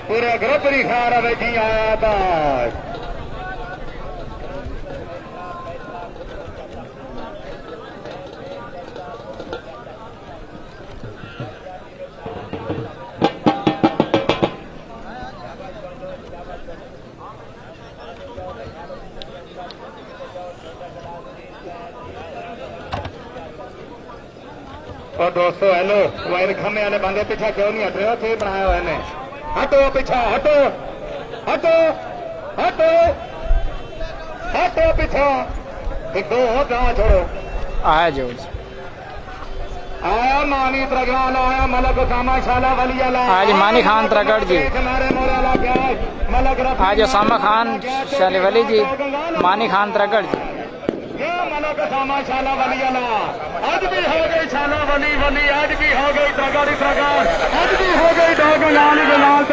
पूरे ग्रुप नहीं खा रहा जी आया बात और दोस्तों हेलो वायर खम्मे वाले बंदे पीछे क्यों नहीं हट रहे हो थे बनाया हुआ इन्हें हटो पीछा हटो हटो हटो हटो पीछा एक दो हो जहाँ छोड़ो आया जो आया मानी प्रज्ञान आया मलक सामा शाला वली अला आज मानी खान त्रगड़ जी मलक आज सामा खान शाले वली जी मानी खान त्रगड़ जी मलक सामा शाला वली अला आज भी हो गई शाला वली वली आज भी हो गई त्रगड़ त्रगड़ आज भी हो गई डोगलाल गलाल